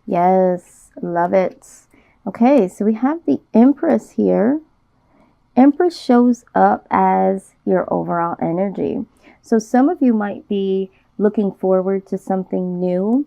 Yes, love it. Okay, so we have the Empress here. Empress shows up as your overall energy. So some of you might be looking forward to something new.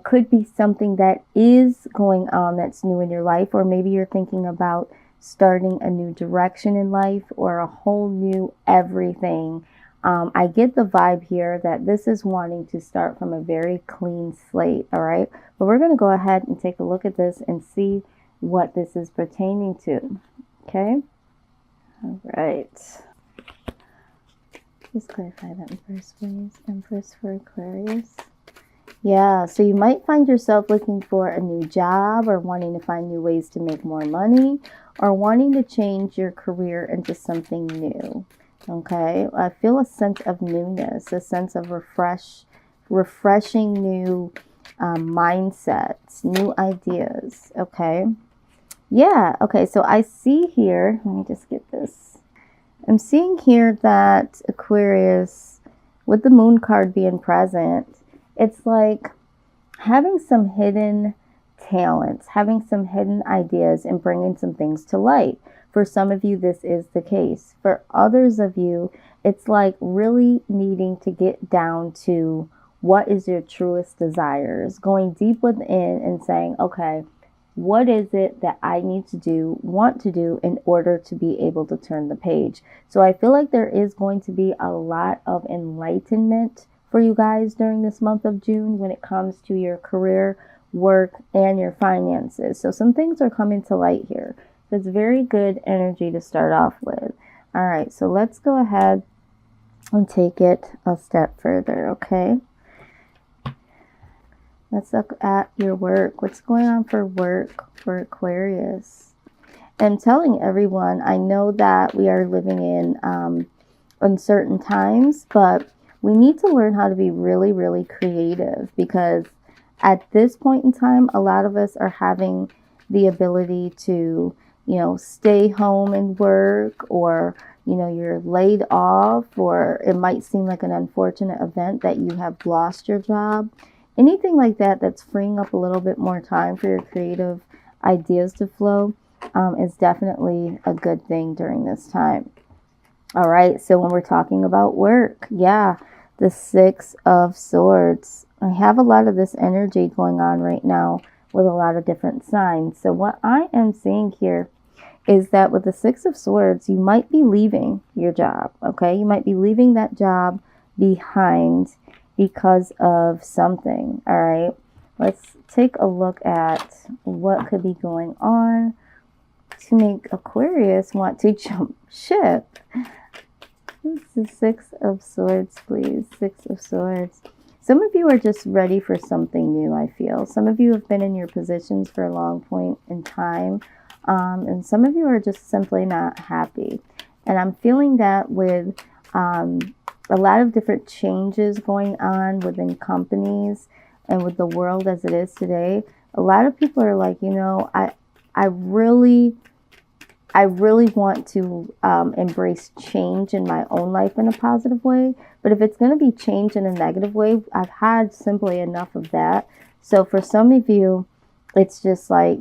Could be something that is going on that's new in your life, or maybe you're thinking about starting a new direction in life or a whole new everything. I get the vibe here that this is wanting to start from a very clean slate, all right? But we're going to go ahead and take a look at this and see what this is pertaining to, okay? All right. Just clarify that in first place. Empress for Aquarius. Yeah, so you might find yourself looking for a new job or wanting to find new ways to make more money or wanting to change your career into something new. Okay, I feel a sense of newness, a sense of refreshing new mindsets, new ideas. Okay, yeah, okay, so I see here, let me just get this. I'm seeing here that Aquarius, with the moon card being present, it's like having some hidden talents, having some hidden ideas, and bringing some things to light. For some of you, this is the case. For others of you, it's like really needing to get down to what is your truest desires, going deep within and saying, okay, what is it that I need to do, want to do in order to be able to turn the page? So I feel like there is going to be a lot of enlightenment for you guys during this month of June when it comes to your career, work, and your finances. So some things are coming to light here. It's very good energy to start off with. All right, so let's go ahead and take it a step further, okay? Let's look at your work. What's going on for work for Aquarius? I'm telling everyone, I know that we are living in uncertain times, but we need to learn how to be really, really creative, because at this point in time, a lot of us are having the ability to, stay home and work, or, you're laid off, or it might seem like an unfortunate event that you have lost your job. Anything like that that's freeing up a little bit more time for your creative ideas to flow is definitely a good thing during this time. All right, so when we're talking about work, yeah, the Six of Swords. I have a lot of this energy going on right now with a lot of different signs. So what I am seeing here is that with the Six of Swords, you might be leaving your job, okay? You might be leaving that job behind because of something, all right? Let's take a look at what could be going on to make Aquarius want to jump ship. This is Six of Swords, please. Six of Swords. Some of you are just ready for something new, I feel. Some of you have been in your positions for a long point in time. And some of you are just simply not happy. And I'm feeling that with a lot of different changes going on within companies and with the world as it is today. A lot of people are like, I really want to embrace change in my own life in a positive way. But if it's going to be change in a negative way, I've had simply enough of that. So for some of you, it's just like,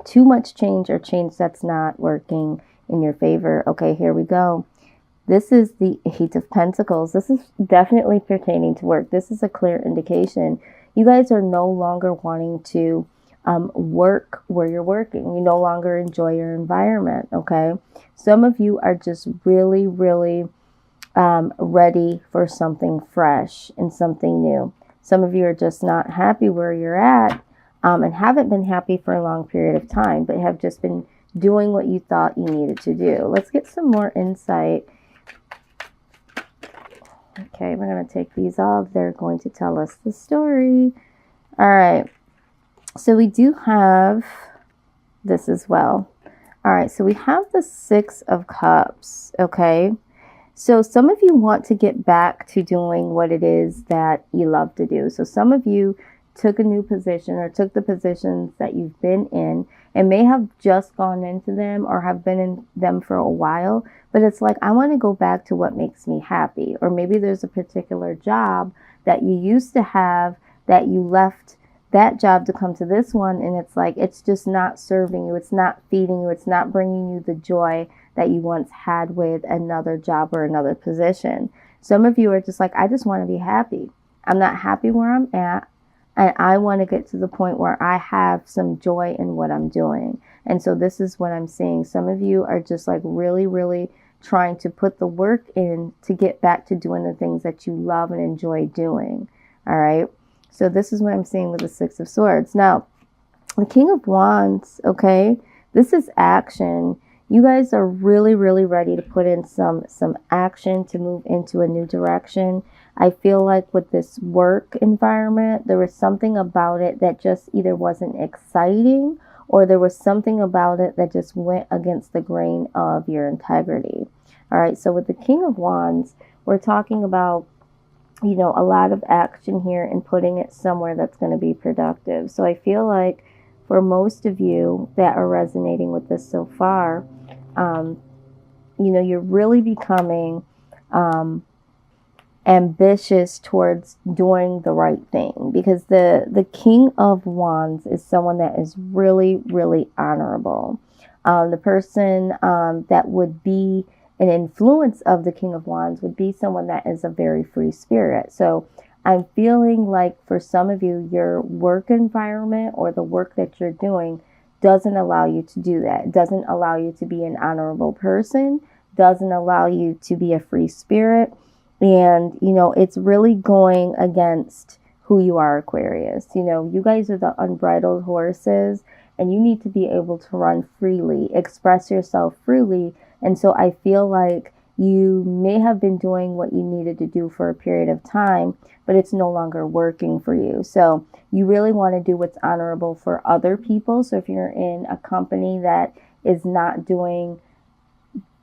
too much change or change that's not working in your favor. Okay, here we go. This is the Eight of Pentacles. This is definitely pertaining to work. This is a clear indication. You guys are no longer wanting to work where you're working. You no longer enjoy your environment, okay? Some of you are just really, really ready for something fresh and something new. Some of you are just not happy where you're at and haven't been happy for a long period of time, but have just been doing what you thought you needed to do. Let's get some more insight. Okay, we're going to take these off. They're going to tell us the story. All right. So we do have this as well. All right, so we have the Six of Cups, okay? So some of you want to get back to doing what it is that you love to do. So some of you took a new position or took the positions that you've been in and may have just gone into them or have been in them for a while. But it's like, I want to go back to what makes me happy. Or maybe there's a particular job that you used to have that you left that job to come to this one, and it's like it's just not serving you, it's not feeding you, it's not bringing you the joy that you once had with another job or another position. Some of you are just like, I just want to be happy. I'm not happy where I'm at, and I want to get to the point where I have some joy in what I'm doing. And so this is what I'm seeing. Some of you are just like really, really trying to put the work in to get back to doing the things that you love and enjoy doing. All right. So this is what I'm seeing with the Six of Swords. Now, the King of Wands, okay, this is action. You guys are really, really ready to put in some action to move into a new direction. I feel like with this work environment, there was something about it that just either wasn't exciting, or there was something about it that just went against the grain of your integrity. All right, so with the King of Wands, we're talking about, you know, a lot of action here and putting it somewhere that's going to be productive. So I feel like for most of you that are resonating with this so far, you know, you're really becoming ambitious towards doing the right thing, because the King of Wands is someone that is really, really honorable. The person that would be an influence of the King of Wands would be someone that is a very free spirit. So I'm feeling like for some of you, your work environment or the work that you're doing doesn't allow you to do that. It doesn't allow you to be an honorable person, doesn't allow you to be a free spirit. And, you know, it's really going against who you are, Aquarius. You know, you guys are the unbridled horses, and you need to be able to run freely, express yourself freely. And so I feel like you may have been doing what you needed to do for a period of time, but it's no longer working for you. So you really want to do what's honorable for other people. So if you're in a company that is not doing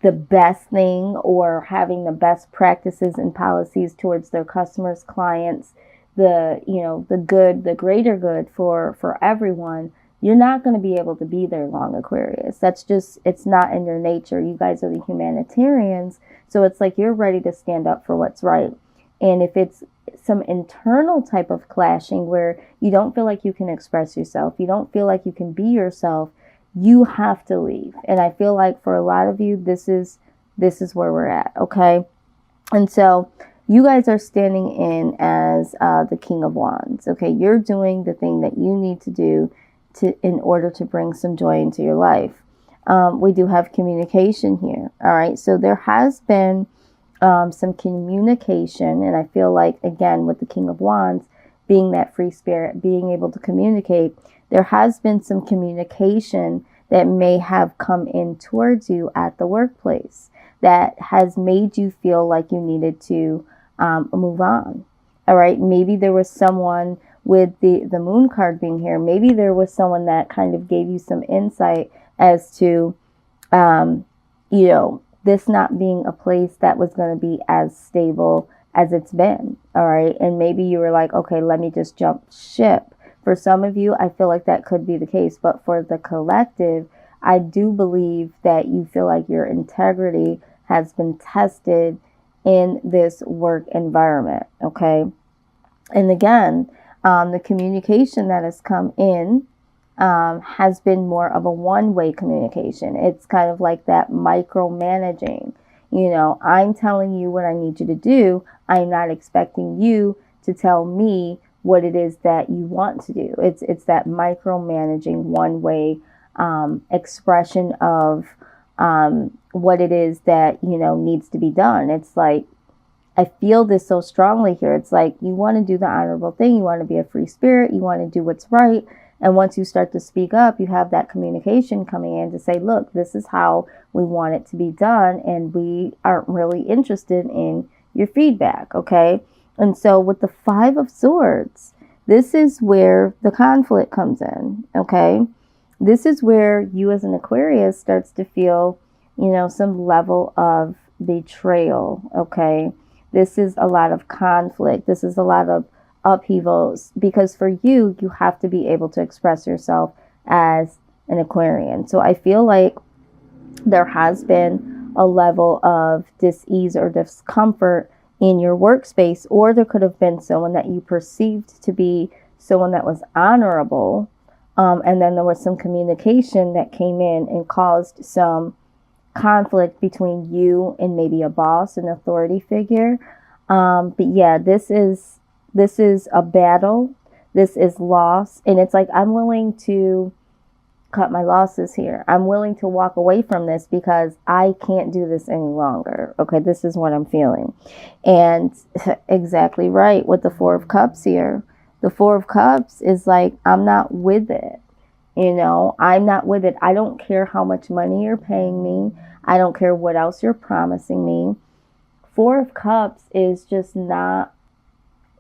the best thing or having the best practices and policies towards their customers, clients, the, you know, the good, the greater good for everyone, you're not going to be able to be there long, Aquarius. That's just, it's not in your nature. You guys are the humanitarians. So it's like you're ready to stand up for what's right. And if it's some internal type of clashing where you don't feel like you can express yourself, you don't feel like you can be yourself, you have to leave. And I feel like for a lot of you, this is where we're at. Okay. And so you guys are standing in as the King of Wands. Okay. You're doing the thing that you need to do in order to bring some joy into your life. We do have communication here. All right. So there has been some communication. And I feel like, again, with the King of Wands being that free spirit, being able to communicate, there has been some communication that may have come in towards you at the workplace that has made you feel like you needed to move on. All right. Maybe there was someone with the moon card being here. Maybe there was someone that kind of gave you some insight as to, you know, this not being a place that was going to be as stable as it's been. All right. And maybe you were like, okay, let me just jump ship. For some of you, I feel like that could be the case. But for the collective, I do believe that you feel like your integrity has been tested in this work environment. Okay. And again, the communication that has come in has been more of a one-way communication. It's kind of like that micromanaging. You know, I'm telling you what I need you to do. I'm not expecting you to tell me what it is that you want to do. It's that micromanaging one-way expression of what it is that, you know, needs to be done. It's like, I feel this so strongly here. It's like you want to do the honorable thing. You want to be a free spirit. You want to do what's right. And once you start to speak up, you have that communication coming in to say, look, this is how we want it to be done. And we aren't really interested in your feedback. Okay. And so with the Five of Swords, this is where the conflict comes in. Okay. This is where you as an Aquarius starts to feel, you know, some level of betrayal. Okay. This is a lot of conflict. This is a lot of upheavals, because for you, you have to be able to express yourself as an Aquarian. So I feel like there has been a level of dis-ease or discomfort in your workspace, or there could have been someone that you perceived to be someone that was honorable. And then there was some communication that came in and caused some conflict between you and maybe a boss, an authority figure. But yeah, this is a battle. This is loss. And it's like, I'm willing to cut my losses here. I'm willing to walk away from this because I can't do this any longer. Okay, this is what I'm feeling. And exactly right with the Four of Cups here. The Four of Cups is like, I'm not with it. You know, I'm not with it. I don't care how much money you're paying me. I don't care what else you're promising me. Four of Cups is just not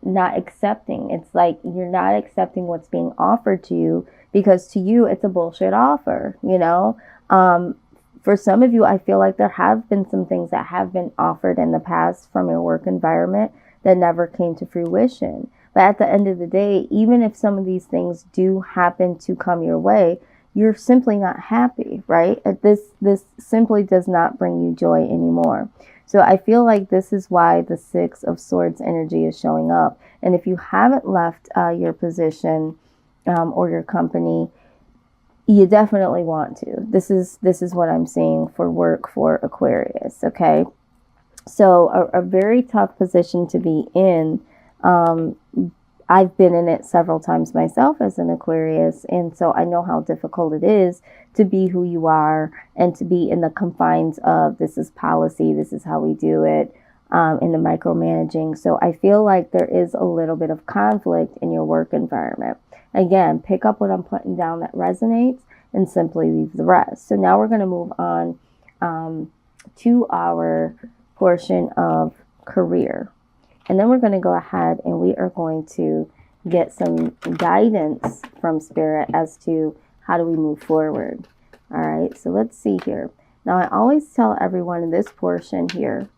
accepting. It's like you're not accepting what's being offered to you because to you it's a bullshit offer, you know. For some of you, I feel like there have been some things that have been offered in the past from your work environment that never came to fruition. But at the end of the day, even if some of these things do happen to come your way, you're simply not happy, right? This simply does not bring you joy anymore. So I feel like this is why the Six of Swords energy is showing up. And if you haven't left your position or your company, you definitely want to. This is what I'm seeing for work for Aquarius, okay? So a very tough position to be in. I've been in it several times myself as an Aquarius, and so I know how difficult it is to be who you are and to be in the confines of this is policy, this is how we do it, in the micromanaging. So I feel like there is a little bit of conflict in your work environment. Again, pick up what I'm putting down that resonates and simply leave the rest. So now we're going to move on to our portion of career. And then we're going to go ahead and we are going to get some guidance from Spirit as to how do we move forward. All right, so let's see here. Now, I always tell everyone in this portion here,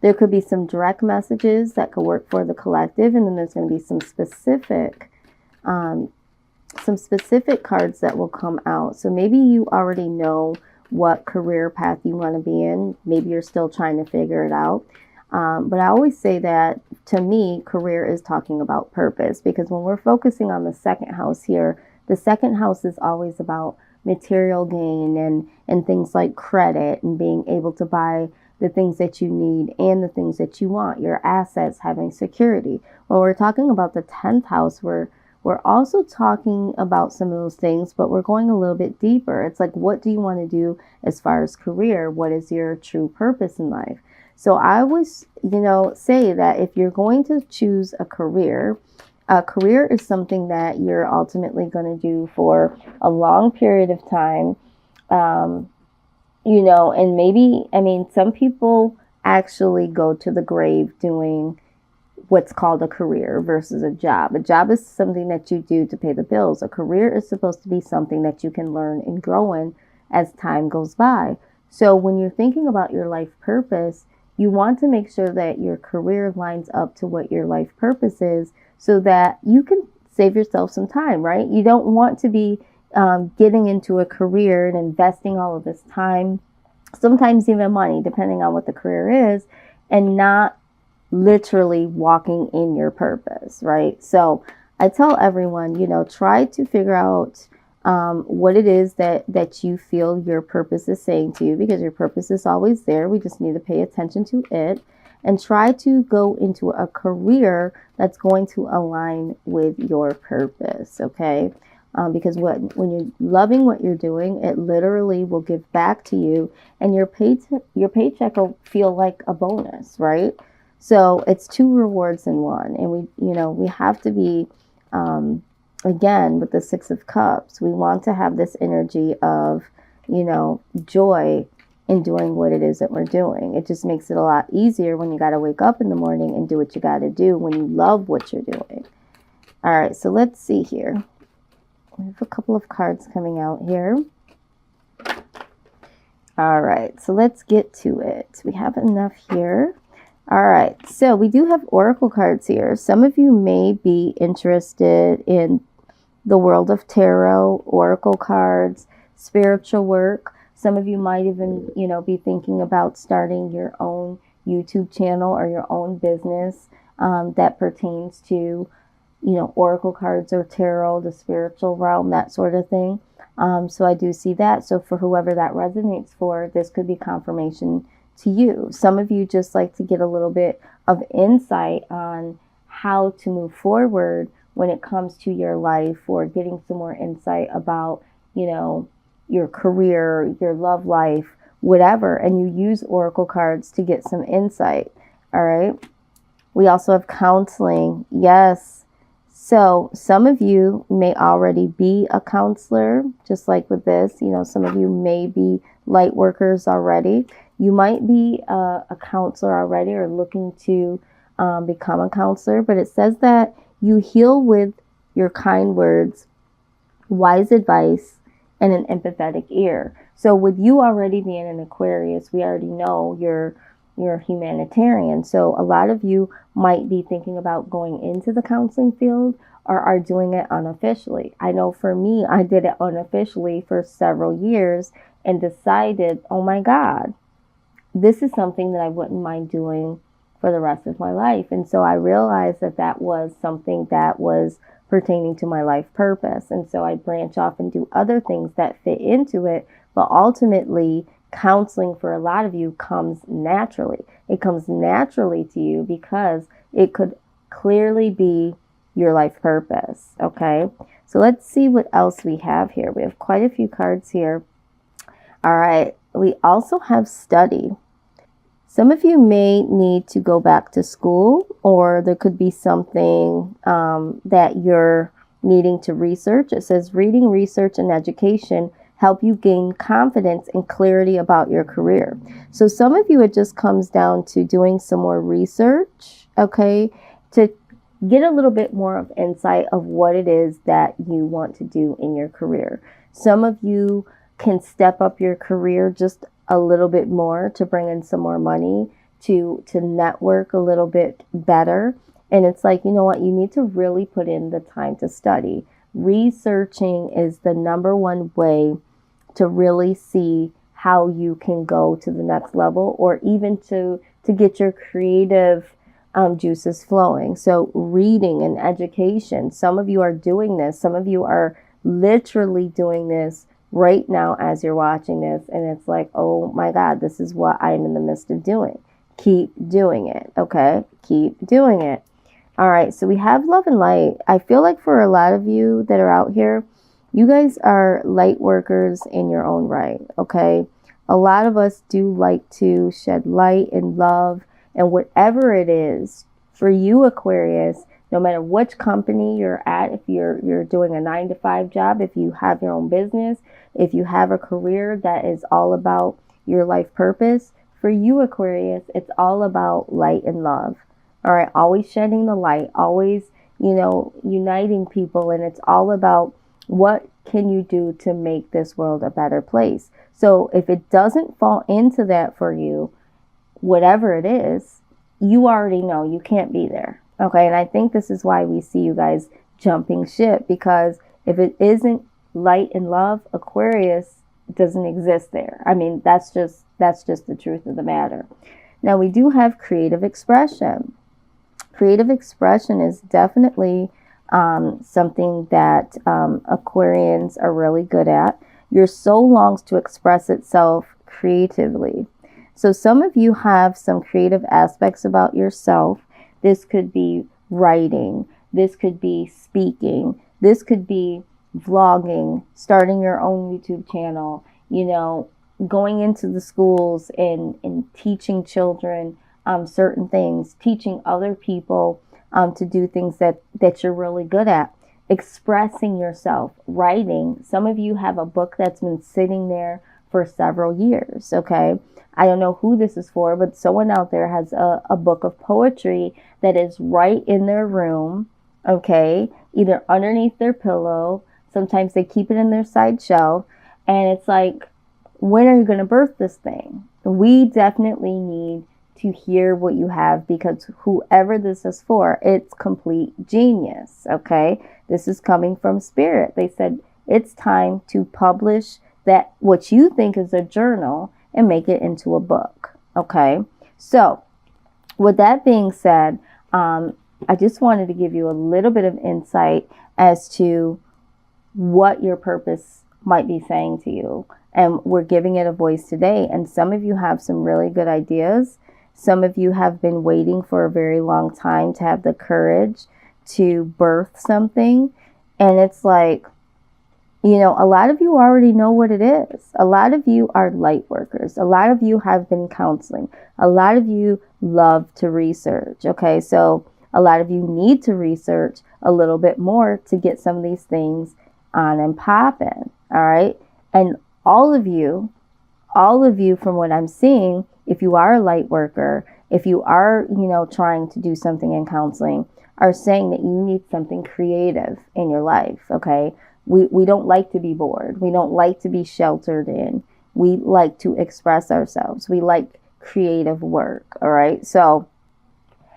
there could be some direct messages that could work for the collective, and then there's going to be some specific cards that will come out. So maybe you already know what career path you want to be in. Maybe you're still trying to figure it out. But I always say that, to me, career is talking about purpose, because when we're focusing on the second house here, the second house is always about material gain and things like credit and being able to buy the things that you need and the things that you want, your assets, having security. When we're talking about the 10th house, we're also talking about some of those things, but we're going a little bit deeper. It's like, what do you want to do as far as career? What is your true purpose in life? So I always, say that if you're going to choose a career is something that you're ultimately going to do for a long period of time. And maybe, some people actually go to the grave doing what's called a career versus a job. A job is something that you do to pay the bills. A career is supposed to be something that you can learn and grow in as time goes by. So when you're thinking about your life purpose, you want to make sure that your career lines up to what your life purpose is so that you can save yourself some time, right? You don't want to be getting into a career and investing all of this time, sometimes even money, depending on what the career is, and not literally walking in your purpose, right? So I tell everyone, try to figure out what it is that you feel your purpose is saying to you, because your purpose is always there. We just need to pay attention to it and try to go into a career that's going to align with your purpose, okay? Because when you're loving what you're doing, it literally will give back to you, and your paycheck will feel like a bonus, right? So it's two rewards in one, and we have to be again, with the Six of Cups, we want to have this energy of, joy in doing what it is that we're doing. It just makes it a lot easier when you got to wake up in the morning and do what you got to do when you love what you're doing. All right, so let's see here. We have a couple of cards coming out here. All right, so let's get to it. We have enough here. All right, so we do have oracle cards here. Some of you may be interested in the world of tarot, oracle cards, spiritual work. Some of you might even, be thinking about starting your own YouTube channel or your own business that pertains to you know, oracle cards or tarot, the spiritual realm, that sort of thing. So I do see that. So for whoever that resonates for, this could be confirmation to you. Some of you just like to get a little bit of insight on how to move forward when it comes to your life, or getting some more insight about, you know, your career, your love life, whatever. And you use oracle cards to get some insight. All right. We also have counseling. Yes. So some of you may already be a counselor, just like with this. You know, some of you may be light workers already. You might be a counselor already, or looking to become a counselor. But it says that you heal with your kind words, wise advice, and an empathetic ear. So with you already being an Aquarius, we already know you're a humanitarian. So a lot of you might be thinking about going into the counseling field, or are doing it unofficially. I know for me, I did it unofficially for several years and decided, oh my God, this is something that I wouldn't mind doing for the rest of my life. And so I realized that that was something that was pertaining to my life purpose. And so I branch off and do other things that fit into it. But ultimately, counseling for a lot of you comes naturally. It comes naturally to you because it could clearly be your life purpose. Okay, so let's see what else we have here. We have quite a few cards here. All right, we also have study. Some of you may need to go back to school, or there could be something that you're needing to research. It says reading, research, and education help you gain confidence and clarity about your career. So some of you, it just comes down to doing some more research, okay, to get a little bit more of insight of what it is that you want to do in your career. Some of you can step up your career just a little bit more to bring in some more money, to network a little bit better. And it's like, you know what, you need to really put in the time to study. Researching is the number one way to really see how you can go to the next level, or even to get your creative juices flowing. So reading and education, some of you are doing this. Some of you are literally doing this right now as you're watching this. And it's like, oh my God, this is what I'm in the midst of doing. Keep doing it. Okay. Keep doing it. All right. So we have love and light. I feel like for a lot of you that are out here, you guys are light workers in your own right. Okay. A lot of us do like to shed light and love, and whatever it is for you, Aquarius, no matter which company you're at, if you're doing a 9-to-5 job, if you have your own business, if you have a career that is all about your life purpose, for you, Aquarius, it's all about light and love. All right. Always shedding the light, always, you know, uniting people. And it's all about what can you do to make this world a better place. So if it doesn't fall into that for you, whatever it is, you already know you can't be there. Okay. And I think this is why we see you guys jumping ship, because if it isn't light and love, Aquarius doesn't exist there. I mean, that's just the truth of the matter. Now we do have creative expression. Creative expression is definitely something that Aquarians are really good at. Your soul longs to express itself creatively. So some of you have some creative aspects about yourself. This could be writing. This could be speaking. This could be vlogging, starting your own YouTube channel, you know, going into the schools and teaching children certain things, teaching other people to do things that you're really good at, expressing yourself, writing. Some of you have a book that's been sitting there for several years, okay? I don't know who this is for, but someone out there has a book of poetry that is right in their room, okay? Either underneath their pillow. Sometimes they keep it in their side shelf. And it's like, when are you going to birth this thing? We definitely need to hear what you have, because whoever this is for, it's complete genius, okay? This is coming from Spirit. They said it's time to publish that what you think is a journal and make it into a book, okay? So with that being said, I just wanted to give you a little bit of insight as to what your purpose might be saying to you. And we're giving it a voice today. And some of you have some really good ideas. Some of you have been waiting for a very long time to have the courage to birth something. And it's like, you know, a lot of you already know what it is. A lot of you are light workers. A lot of you have been counseling. A lot of you love to research. Okay, so a lot of you need to research a little bit more to get some of these things on and popping. All right. And all of you, from what I'm seeing, if you are a light worker, if you are, you know, trying to do something in counseling, are saying that you need something creative in your life. Okay. We don't like to be bored. We don't like to be sheltered in. We like to express ourselves. We like creative work. All right. So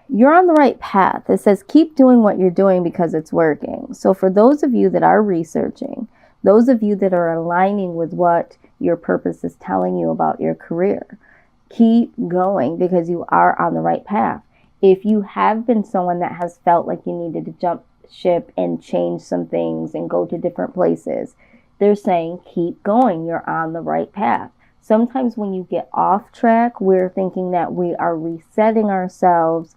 you're on the right path. It says keep doing what you're doing because it's working. So for those of you that are researching, those of you that are aligning with what your purpose is telling you about your career, keep going because you are on the right path. If you have been someone that has felt like you needed to jump ship and change some things and go to different places, they're saying keep going. You're on the right path. Sometimes when you get off track, we're thinking that we are resetting ourselves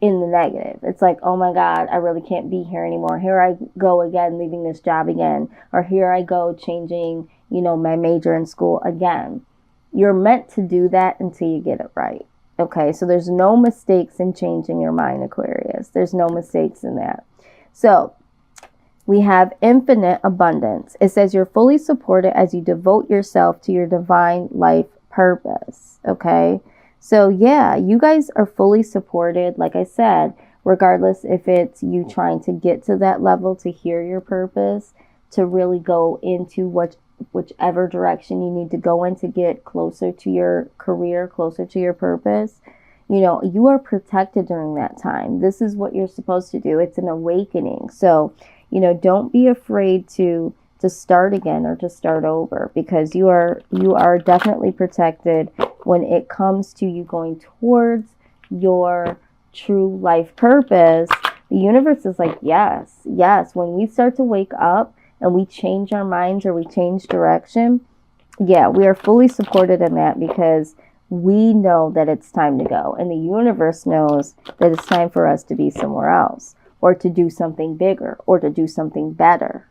in the negative. It's like, oh my God, I really can't be here anymore. Here I go again, leaving this job again. Or here I go changing, you know, my major in school again. You're meant to do that until you get it right. Okay, so there's no mistakes in changing your mind, Aquarius. There's no mistakes in that. So we have infinite abundance. It says you're fully supported as you devote yourself to your divine life purpose. Okay. So yeah, you guys are fully supported. Like I said, regardless if it's you trying to get to that level to hear your purpose, to really go into whichever direction you need to go in to get closer to your career, closer to your purpose. You know, you are protected during that time. This is what you're supposed to do. It's an awakening. So, you know, don't be afraid to start again or to start over, because you are definitely protected when it comes to you going towards your true life purpose. The universe is like, yes. When we start to wake up and we change our minds or we change direction, yeah, we are fully supported in that because we know that it's time to go. And the universe knows that it's time for us to be somewhere else or to do something bigger or to do something better.